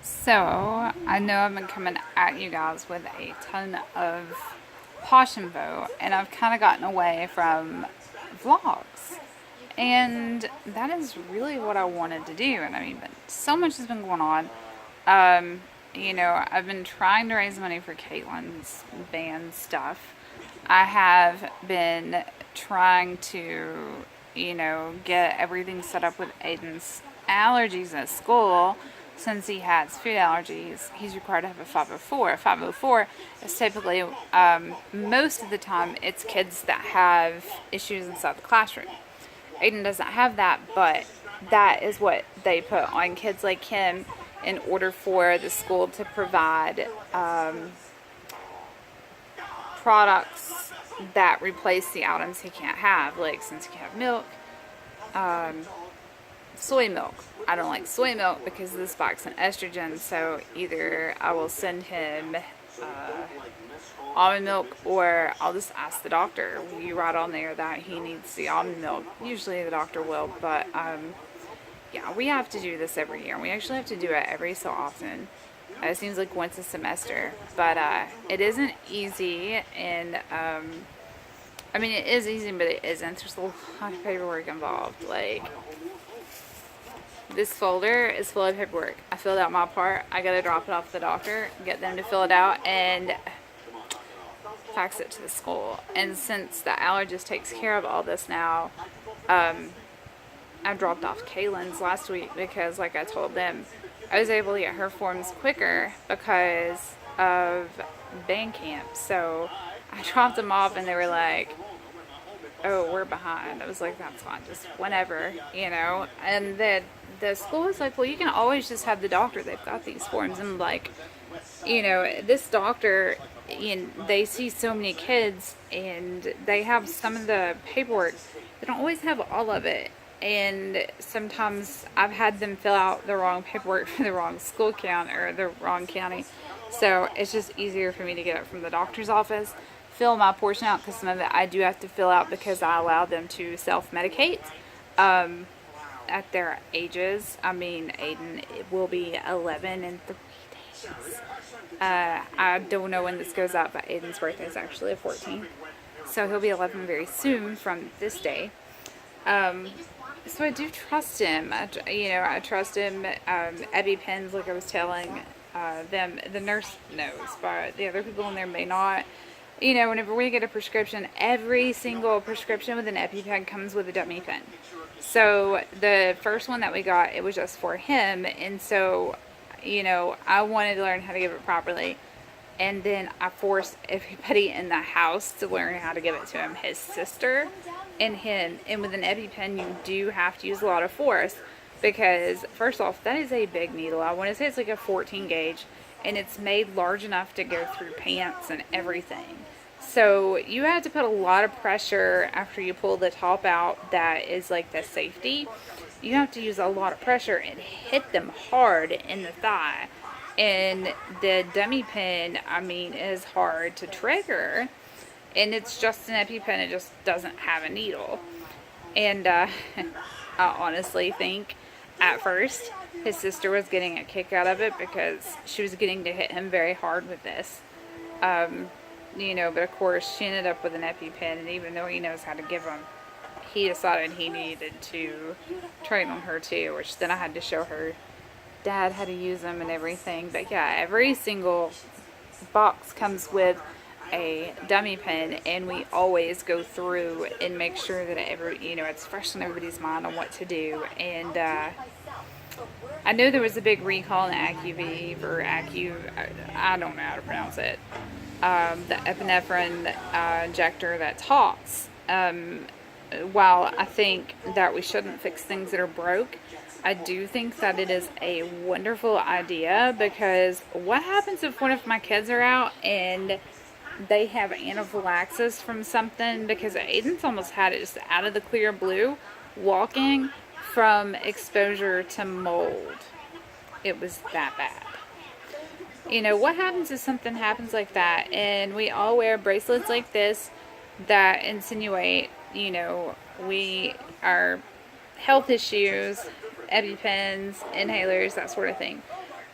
So, I know I've been coming at you guys with a ton of posh info, and I've kind of gotten away from vlogs. And that is really what I wanted to do. And I mean, but so much has been going on. Um, I've been trying to raise money for Caitlin's band stuff. I have been trying to, get everything set up with Aiden's allergies at school. Since he has food allergies, he's required to have a 504. A 504 is typically, most of the time, it's kids that have issues inside the classroom. Aiden doesn't have that, but that is what they put on kids like him in order for the school to provide products that replace the items he can't have. Like, since he can't have milk, soy milk. I don't like soy milk because this spikes in estrogen, so either I will send him almond milk, or I'll just ask the doctor. Will you write on there that he needs the almond milk? Usually the doctor will, but yeah, we have to do this every year. We actually have to do it every so often. It seems like once a semester, but it isn't easy, and I mean, it is easy, but it isn't. There's a lot of paperwork involved. Like, this folder is full of paperwork. I filled out my part. I gotta drop it off to the doctor, get them to fill it out, and fax it to the school. And since the allergist takes care of all this now, I dropped off Kaylin's last week because, like I told them, I was able to get her forms quicker because of band camp. So I dropped them off, and they were like, "Oh, we're behind." I was like, "That's fine, just whenever, you know." And the school was like, "Well, you can always just have the doctor. They've got these forms." And like, this doctor, they see so many kids, and they have some of the paperwork. They don't always have all of it. And sometimes I've had them fill out the wrong paperwork for the wrong school count or the wrong county. So it's just easier for me to get it from the doctor's office, fill my portion out, because some of it I do have to fill out because I allow them to self-medicate at their ages. I mean, Aiden will be 11 in 3 days. I don't know when this goes up, but Aiden's birthday is actually the 14th. So he'll be 11 very soon from this day. So I do trust him. I trust him. EpiPens, like I was telling them, the nurse knows, but the other people in there may not. Whenever we get a prescription, every single prescription with an EpiPen comes with a dummy pen. So the first one that we got, it was just for him, and so, I wanted to learn how to give it properly. And then I forced everybody in the house to learn how to give it to him. His sister and him. And with an EpiPen, you do have to use a lot of force. Because, first off, that is a big needle. I want to say it's like a 14 gauge. And it's made large enough to go through pants and everything. So you have to put a lot of pressure after you pull the top out that is like the safety. You have to use a lot of pressure and hit them hard in the thigh. And the dummy pen, I mean, is hard to trigger. And it's just an EpiPen, it just doesn't have a needle. And I honestly think at first his sister was getting a kick out of it because she was getting to hit him very hard with this. But of course she ended up with an EpiPen, and even though he knows how to give them, he decided he needed to train on her too, which then I had to show her Dad how to use them and everything. But yeah, every single box comes with a dummy pen, and we always go through and make sure that it's fresh in everybody's mind on what to do. And I know there was a big recall in AccuVive or I don't know how to pronounce it. The epinephrine injector that talks. While I think that we shouldn't fix things that are broke, I do think that it is a wonderful idea, because what happens if one of my kids are out and they have anaphylaxis from something? Because Aiden's almost had it just out of the clear blue, walking, from exposure to mold. It was that bad. What happens if something happens like that, and we all wear bracelets like this that insinuate, we are health issues, EpiPens, inhalers, that sort of thing.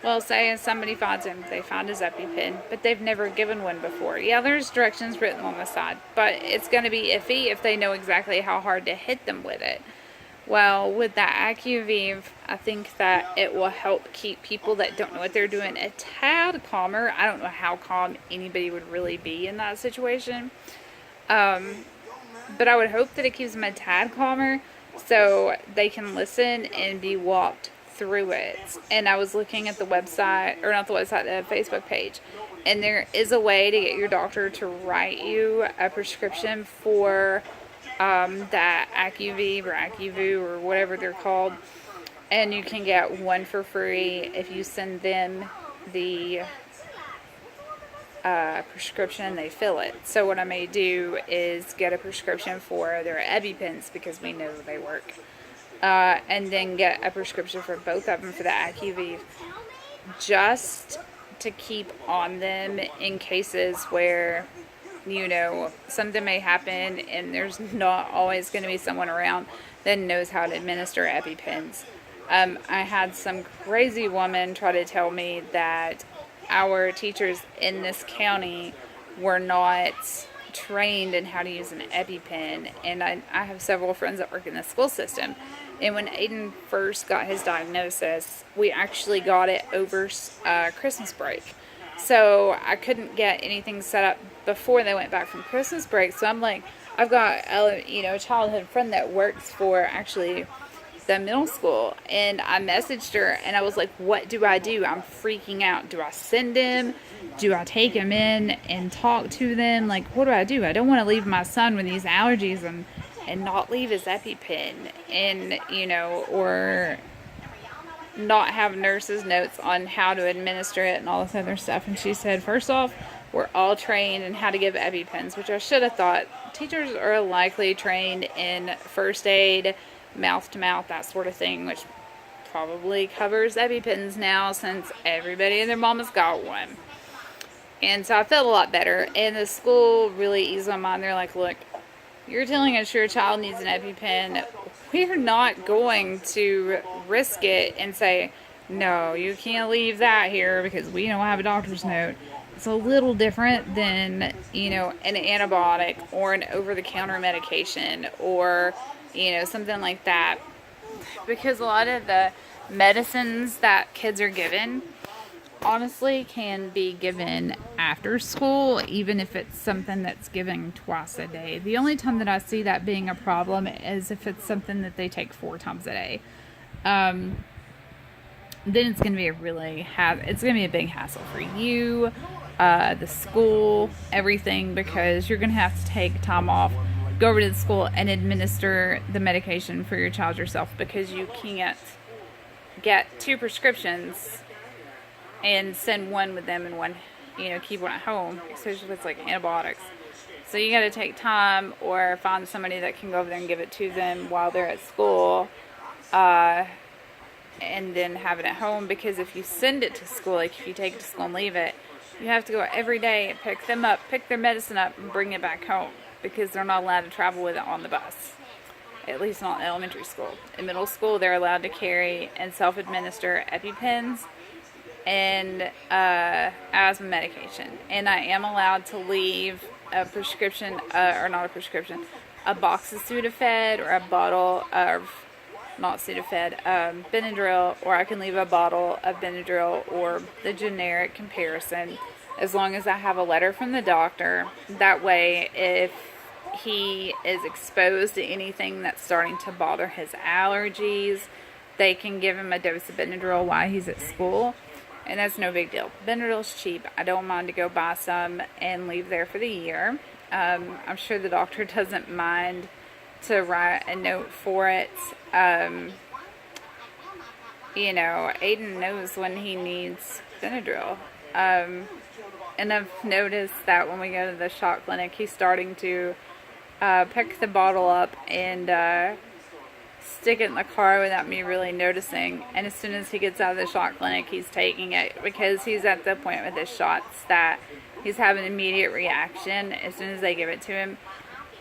Well, say somebody finds him, they find his EpiPen, but they've never given one before. Yeah, there's directions written on the side, but it's going to be iffy if they know exactly how hard to hit them with it. Well, with that AccuVive, I think that it will help keep people that don't know what they're doing a tad calmer. I don't know how calm anybody would really be in that situation. But I would hope that it keeps them a tad calmer so they can listen and be walked through it. And I was looking at the website, or not the website, the Facebook page, and there is a way to get your doctor to write you a prescription for that AccuVive or AccuVu or whatever they're called, and you can get one for free if you send them the prescription, they fill it. So what I may do is get a prescription for their EpiPens because we know they work, and then get a prescription for both of them for the AccuVive, just to keep on them in cases where, you know, something may happen and there's not always going to be someone around that knows how to administer EpiPens. I had some crazy woman try to tell me that our teachers in this county were not trained in how to use an EpiPen, and I have several friends that work in the school system, and when Aiden first got his diagnosis, we actually got it over Christmas break, so I couldn't get anything set up before they went back from Christmas break. So I'm like, I've got a childhood friend that works for actually the middle school, and I messaged her and I was like, what do I do? I'm freaking out. Do I send him? Do I take him in and talk to them? Like, what do? I don't want to leave my son with these allergies and not leave his EpiPen, and or not have nurses' notes on how to administer it and all this other stuff. And she said, first off, we're all trained in how to give EpiPens, which I should have thought. Teachers are likely trained in first aid, mouth to mouth, that sort of thing, which probably covers EpiPens now since everybody and their mama's got one. And so I felt a lot better, and the school really eased my mind. They're like, look, you're telling us your child needs an EpiPen. We're not going to risk it and say, no, you can't leave that here because we don't have a doctor's note. It's a little different than, an antibiotic or an over-the-counter medication or, something like that. Because a lot of the medicines that kids are given, honestly, can be given after school, even if it's something that's given twice a day. The only time that I see that being a problem is if it's something that they take 4 times a day. Then it's going to be it's going to be a big hassle for you, the school, everything, because you're going to have to take time off, go over to the school and administer the medication for your child yourself, because you can't get 2 prescriptions and send one with them and one, keep one at home, especially if it's like antibiotics. So you got to take time or find somebody that can go over there and give it to them while they're at school, and then have it at home, because if you send it to school, like if you take it to school and leave it, you have to go every day and pick them up, pick their medicine up, and bring it back home, because they're not allowed to travel with it on the bus. At least not in elementary school. In middle school, they're allowed to carry and self-administer EpiPens and asthma medication. And I am allowed to leave a prescription, or not a prescription, a box of Sudafed or a bottle of, not Sudafed, Benadryl, or I can leave a bottle of Benadryl or the generic comparison, as long as I have a letter from the doctor. That way, if he is exposed to anything that's starting to bother his allergies, they can give him a dose of Benadryl while he's at school, and that's no big deal. Benadryl's cheap. I don't mind to go buy some and leave there for the year. I'm sure the doctor doesn't mind to write a note for it. Aiden knows when he needs Benadryl. And I've noticed that when we go to the shot clinic, he's starting to pick the bottle up and stick it in the car without me really noticing. And as soon as he gets out of the shot clinic, he's taking it, because he's at the point with his shots that he's having an immediate reaction as soon as they give it to him.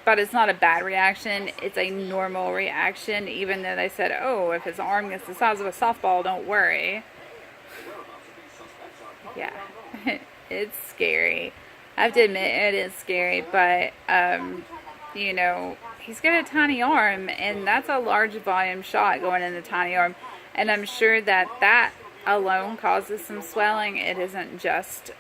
But it's not a bad reaction. It's a normal reaction, even though they said, oh, if his arm gets the size of a softball, don't worry. Yeah, it's scary. I have to admit it is scary, but you know, he's got a tiny arm, and that's a large volume shot going in the tiny arm, and I'm sure that that alone causes some swelling. It isn't just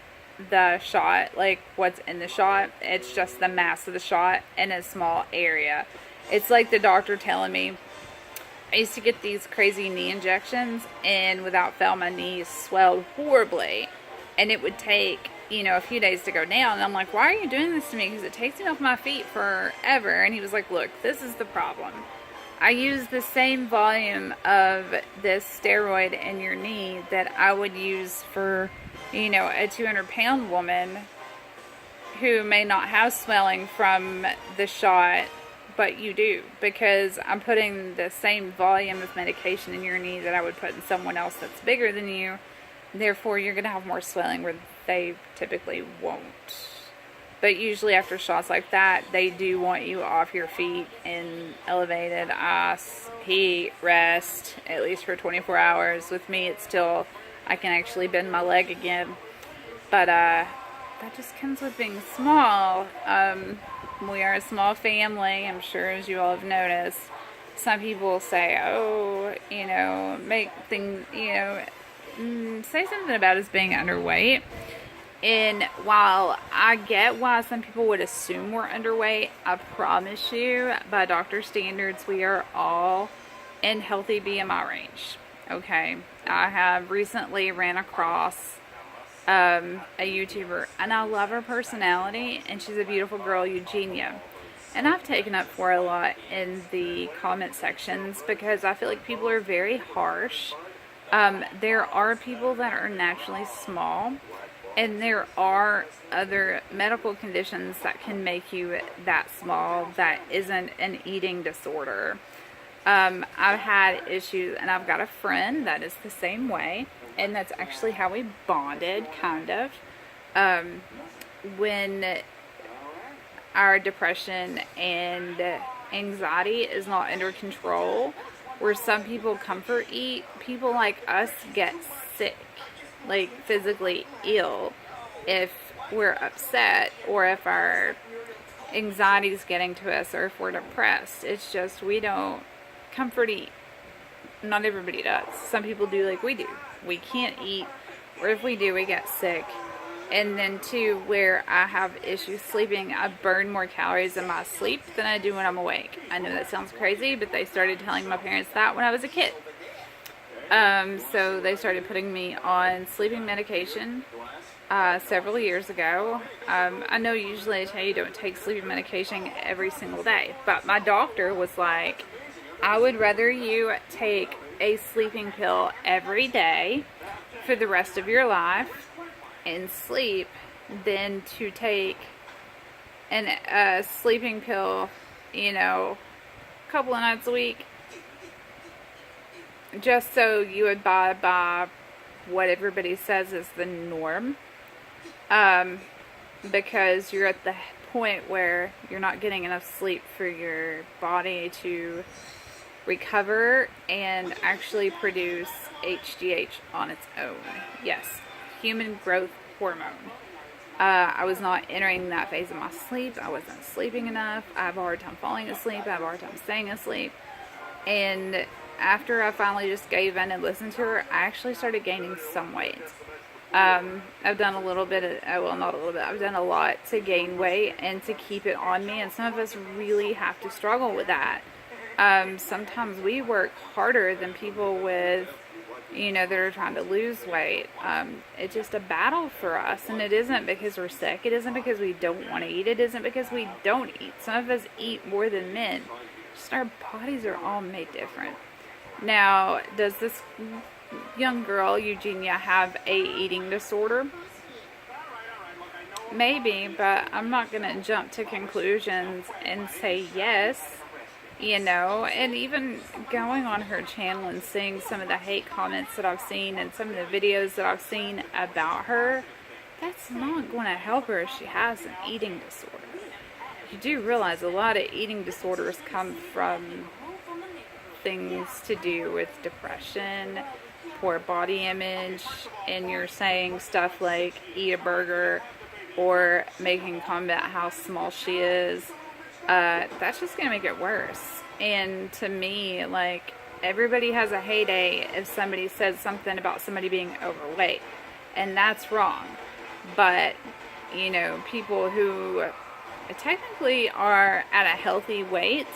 the shot, like what's in the shot, it's just the mass of the shot in a small area. It's like the doctor telling me, I used to get these crazy knee injections, and without fail, my knees swelled horribly. And it would take, you know, a few days to go down. And I'm like, why are you doing this to me? Because it takes me off my feet forever. And he was like, look, this is the problem. I use the same volume of this steroid in your knee that I would use for, you know, a 200-pound woman who may not have swelling from the shot, but you do, because I'm putting the same volume of medication in your knee that I would put in someone else that's bigger than you. Therefore, you're going to have more swelling where they typically won't. But usually after shots like that, they do want you off your feet in elevated ice, heat, rest, at least for 24 hours. With me, it's still, I can actually bend my leg again. But that just comes with being small. We are a small family, I'm sure, as you all have noticed. Some people say, oh, you know, make things, you know, say something about us being underweight. And while I get why some people would assume we're underweight, I promise you, by doctor standards, we are all in healthy BMI range. Okay, I have recently ran across a YouTuber, and I love her personality, and she's a beautiful girl, Eugenia. And I've taken up for a lot in the comment sections because I feel like people are very harsh. There are people that are naturally small, and there are other medical conditions that can make you that small that isn't an eating disorder. I've had issues, and I've got a friend that is the same way, and that's actually how we bonded, kind of. When our depression and anxiety is not under control, where some people comfort eat, people like us get sick, like physically ill, if we're upset or if our anxiety is getting to us or if we're depressed. It's just we don't comfort eat. Not everybody does. Some people do like we do. We can't eat, or if we do, we get sick. And then too, where I have issues sleeping, I burn more calories in my sleep than I do when I'm awake. I know that sounds crazy, but they started telling my parents that when I was a kid. So they started putting me on sleeping medication several years ago. I know usually I tell you don't take sleeping medication every single day, but my doctor was like, I would rather you take a sleeping pill every day for the rest of your life and sleep than to take a sleeping pill, you know, a couple of nights a week, just so you would abide by what everybody says is the norm, because you're at the point where you're not getting enough sleep for your body to recover and actually produce HGH on its own. Yes, human growth hormone. I was not entering that phase of my sleep. I wasn't sleeping enough. I have a hard time falling asleep. I have a hard time staying asleep. And after I finally just gave in and listened to her, I actually started gaining some weight. I've done a little bit of, well, not a little bit, I've done a lot to gain weight and to keep it on me. And some of us really have to struggle with that. Sometimes we work harder than people with, you know, that are trying to lose weight. It's just a battle for us, and it isn't because we're sick. It isn't because we don't want to eat. It isn't because we don't eat. Some of us eat more than men. Just our bodies are all made different. Now, does this young girl, Eugenia, have a eating disorder? Maybe, but I'm not going to jump to conclusions and say yes. You know, and even going on her channel and seeing some of the hate comments that I've seen and some of the videos that I've seen about her, that's not going to help her if she has an eating disorder. You do realize a lot of eating disorders come from things to do with depression, poor body image and you're saying stuff like eat a burger or making comment about how small she is, that's just going to make it worse. And to me, like, everybody has a heyday if somebody says something about somebody being overweight. And that's wrong. But, you know, people who technically are at a healthy weight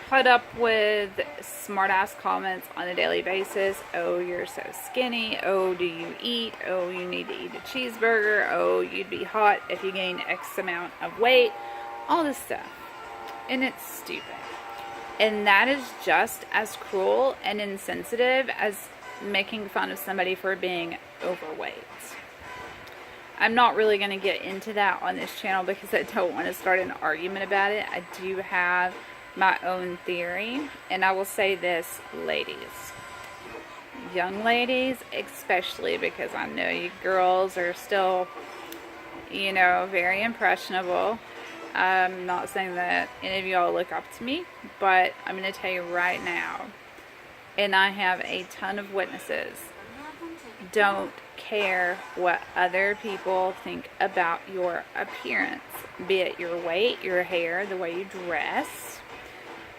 put up with smart-ass comments on a daily basis. Oh, you're so skinny. Oh, do you eat? Oh, you need to eat a cheeseburger. Oh, you'd be hot if you gain X amount of weight. All this stuff. And it's stupid. And that is just as cruel and insensitive as making fun of somebody for being overweight. I'm not really going to get into that on this channel because I don't want to start an argument about it. I do have my own theory, and I will say this, ladies, young ladies especially, because I know you girls are still, you know, very impressionable. I'm not saying that any of y'all look up to me, but I'm going to tell you right now, and I have a ton of witnesses, don't care what other people think about your appearance, be it your weight, your hair, the way you dress,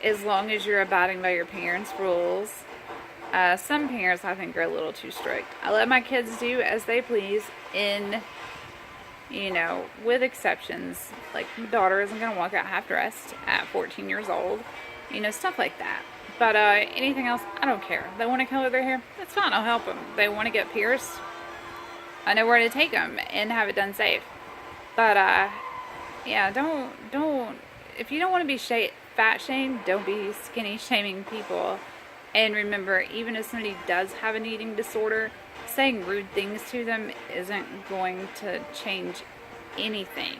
as long as you're abiding by your parents' rules. Some parents, I think, are a little too strict. I let my kids do as they please, in, you know, with exceptions. Like, my daughter isn't going to walk out half-dressed at 14 years old. You know, stuff like that. But anything else, I don't care. They want to color their hair, that's fine, I'll help them. They want to get pierced, I know where to take them and have it done safe. But, yeah, don't, if you don't want to be fat shamed, don't be skinny shaming people. And remember, even if somebody does have an eating disorder, saying rude things to them isn't going to change anything.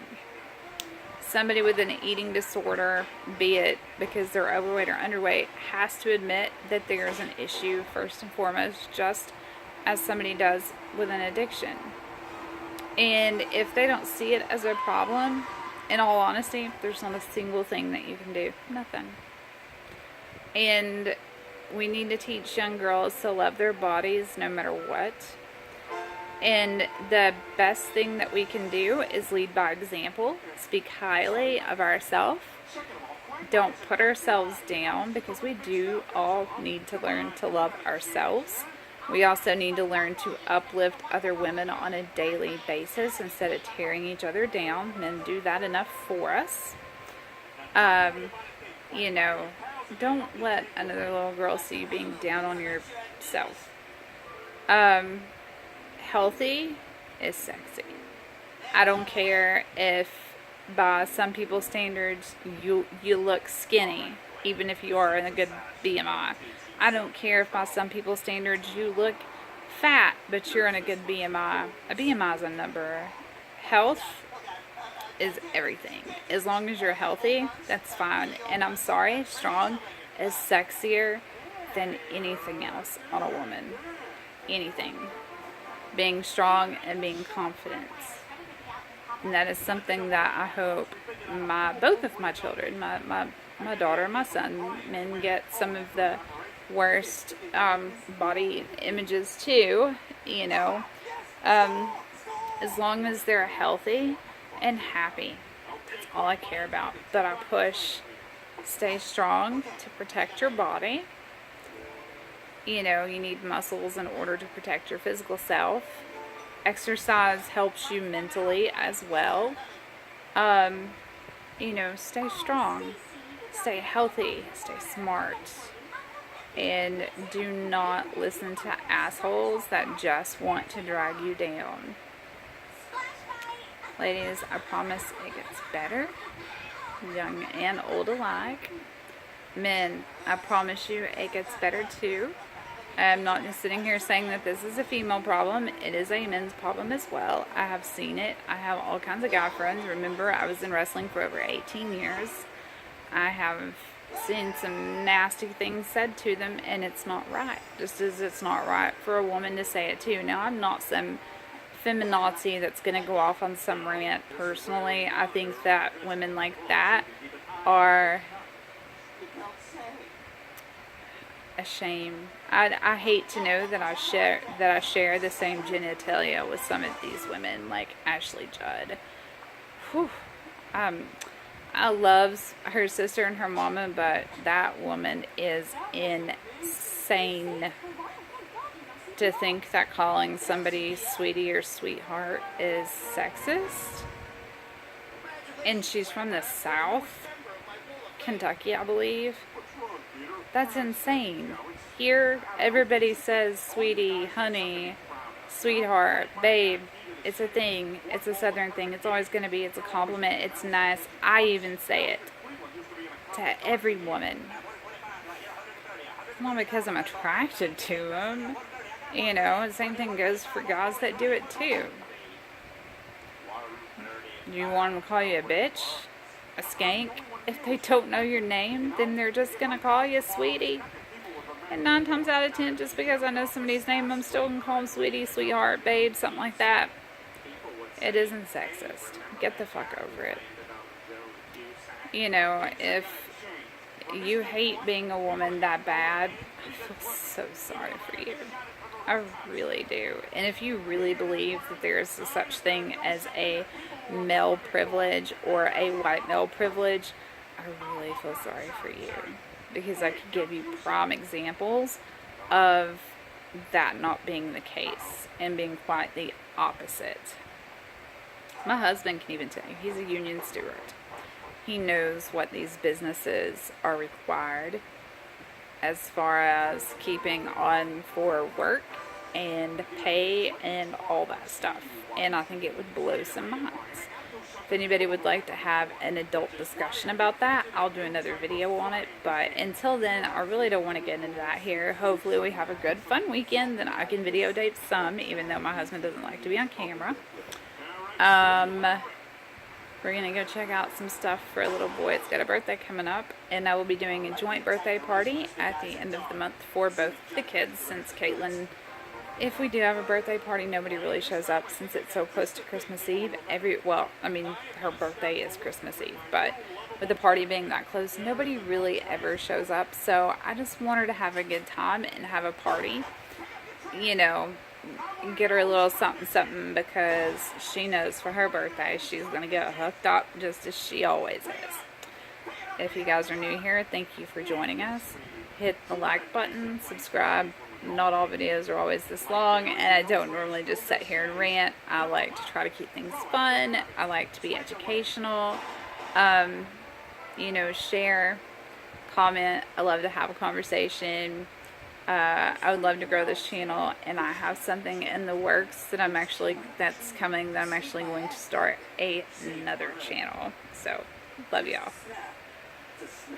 Somebody with an eating disorder, be it because they're overweight or underweight, has to admit that there's an issue first and foremost, just as somebody does with an addiction. And if they don't see it as a problem, in all honesty, there's not a single thing that you can do. Nothing. And we need to teach young girls to love their bodies no matter what. And the best thing that we can do is lead by example. Speak highly of ourselves. Don't put ourselves down, because we do all need to learn to love ourselves. We also need to learn to uplift other women on a daily basis instead of tearing each other down. Men do that enough for us. You know, don't let another little girl see you being down on yourself. Healthy is sexy. I don't care if by some people's standards you look skinny, even if you are in a good BMI. I don't care if by some people's standards you look fat, but you're in a good BMI. A BMI is a number. Health is everything. As long as you're healthy, that's fine. And I'm sorry, strong is sexier than anything else on a woman. Anything. Being strong and being confident. And that is something that I hope both of my children, my daughter and my son, men get some of the worst body images too, you know, as long as they're healthy and happy. That's all I care about. But I push, stay strong to protect your body. You know, you need muscles in order to protect your physical self. Exercise helps you mentally as well. You know, stay strong, stay healthy, stay smart. And do not listen to assholes that just want to drag you down. Ladies, I promise it gets better. Young and old alike. Men, I promise you it gets better too. I'm not just sitting here saying that this is a female problem. It is a men's problem as well. I have seen it. I have all kinds of guy friends. Remember, I was in wrestling for over 18 years. I have seen some nasty things said to them, and it's not right. Just as it's not right for a woman to say it too. Now, I'm not some feminazi that's going to go off on some rant personally. I think that women like that are a shame. I hate to know that I share the same genitalia with some of these women, like Ashley Judd. Whew. Um, I loves her sister and her mama, but that woman is insane. To think that calling somebody sweetie or sweetheart is sexist. And she's from the South, Kentucky, I believe. That's insane. Here, everybody says sweetie, honey, sweetheart, babe. It's a thing. It's a Southern thing. It's always going to be. It's a compliment. It's nice. I even say it to every woman. Not because I'm attracted to them. You know, the same thing goes for guys that do it too. You want them to call you a bitch? A skank? If they don't know your name, then they're just going to call you sweetie. And 9 times out of 10, just because I know somebody's name, I'm still going to call them sweetie, sweetheart, babe, something like that. It isn't sexist. Get the fuck over it. You know, if you hate being a woman that bad, I feel so sorry for you. I really do. And if you really believe that there is such thing as a male privilege or a white male privilege, I really feel sorry for you. Because I could give you prime examples of that not being the case and being quite the opposite. My husband can even tell you, he's a union steward. He knows what these businesses are required as far as keeping on for work and pay and all that stuff. And I think it would blow some minds. If anybody would like to have an adult discussion about that, I'll do another video on it. But until then, I really don't want to get into that here. Hopefully we have a good, fun weekend. Then I can videotape some, even though my husband doesn't like to be on camera. We're going to go check out some stuff for a little boy. It's got a birthday coming up. And I will be doing a joint birthday party at the end of the month for both the kids, since Caitlin, if we do have a birthday party, nobody really shows up since it's so close to Christmas Eve. Her birthday is Christmas Eve, but with the party being that close, nobody really ever shows up. So I just want her to have a good time and have a party. You know, get her a little something, something, because she knows for her birthday she's going to get hooked up just as she always is. If you guys are new here, thank you for joining us. Hit the like button, subscribe. Not all videos are always this long, and I don't normally just sit here and rant. I like to try to keep things fun. I like to be educational. You know, share, comment. I love to have a conversation. I would love to grow this channel, and I have something in the works that I'm actually going to start another channel. So, love y'all.